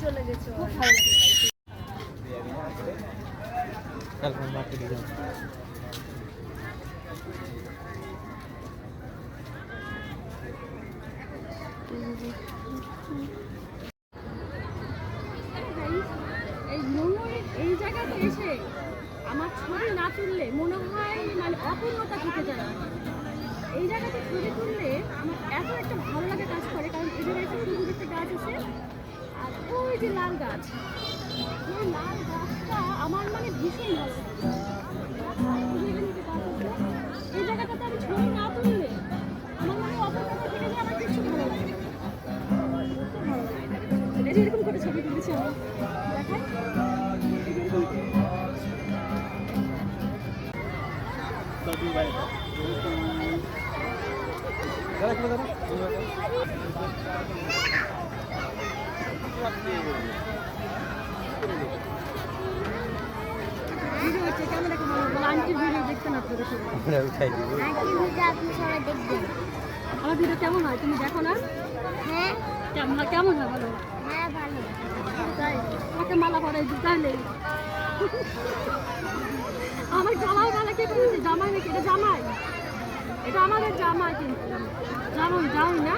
চলে গেছে এই জায়গাতে এসে আমার ছবি না তুললে মনে হয় মানে অপূর্ণতা থেকে যায়। এই জায়গাতে ছবি তুললে আমার এত একটা ভালো লাগে কাজ করে, কারণ এই জায়গায় একটা সুন্দর একটা গাছ আছে আর ওই যে লাল গাছ, এই লাল গাছটা আমার মানে ভীষণ ভালো লাগে। এই জায়গাটাতে আমি ছবি না তুললে আমার মানে অপূর্ণতা থেকে যায়, আমার কিছু ভালো লাগে। এই যে এরকম করে ছবি তুলেছি আমি, দেখাই আমার ভিডিও কেমন হয় তুমি দেখো না? হ্যাঁ কেমন হয় বলো? হ্যাঁ ভালো। তাই আমাকে মালা পরাই দিই তাহলে। আমার জামাই মালা কে দিয়েছে? জামাই নাকি? এটা জামাই, এটা আমাদের জামাই, কিন্তু জামাই যাও না।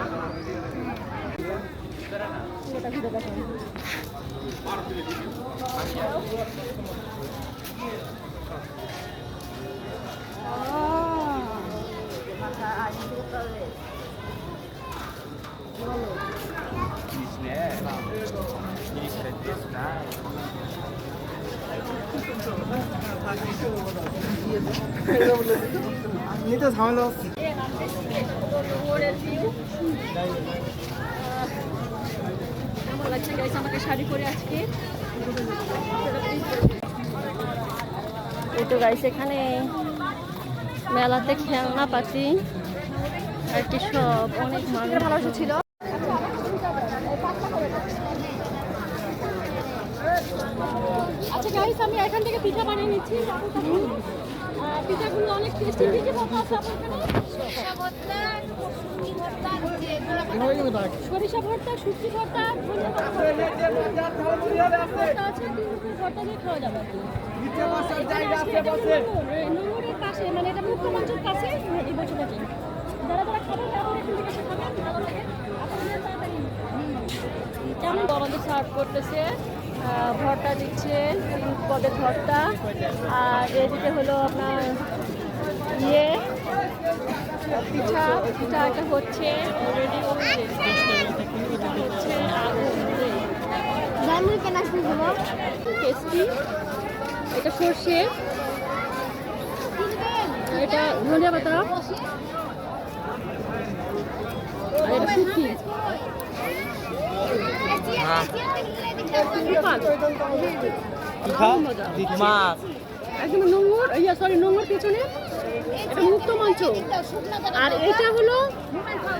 নিতে ঝামেলা কেমন লাগছে গাইস আমাকে শাড়ি পরে আজকে? এই তো গাইস এখানে মেলাতে খেলনা পাতি আর কি সব অনেক মানুষ ভালো ছিল। আচ্ছা গাইস আমি এখান থেকে পিঠা বানিয়ে নিচ্ছি। পিঠাগুলো অনেক টেস্টি। কি কি ভর্তা আছে আপনার এখানে? সরিষা ভর্তা, শুটকি ভর্তা, আছে, ভর্তা দিয়ে খাওয়া যাবে। নোংরের পাশে, মানে এটা মুখ্যমন্ত্রীর কাছে এই বছর আছে। যারা যারা খাবেন তারা এখান থেকে খাবেন, ভালো লাগে। কেমন আমাদের সার্ভ করতেছে, ভর্তা দিচ্ছে, পদের ভর্তা, আর এদিকে হলো আপনার ইয়ে পিঠা একটা হচ্ছে অলরেডি হচ্ছে। টেস্টি। এটা সর্ষে, এটা ধনিয়া পাতা, আর এটা শুটকি। একদম নোংর, নোংর পিছনে এটা মুক্ত মঞ্চ, আর এটা হলো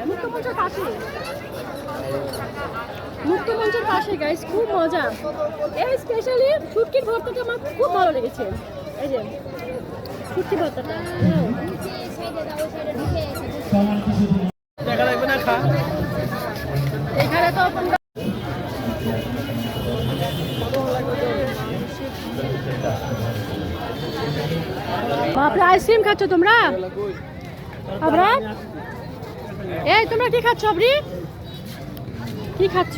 মুক্ত মঞ্চের পাশে, মুক্ত মঞ্চের পাশে গাইস। খুব মজা। এই স্পেশালি শুটকির ভর্তাটা আমার খুব ভালো লেগেছে। এই যে শুটকি ভর্তাটা দেখা লাগবে না খা। এখানে তো বাপরে আইসক্রিম খাচ্ছ তোমরা? আবরার এই তোমরা কি খাচ্ছ? আবরি কি খাচ্ছ?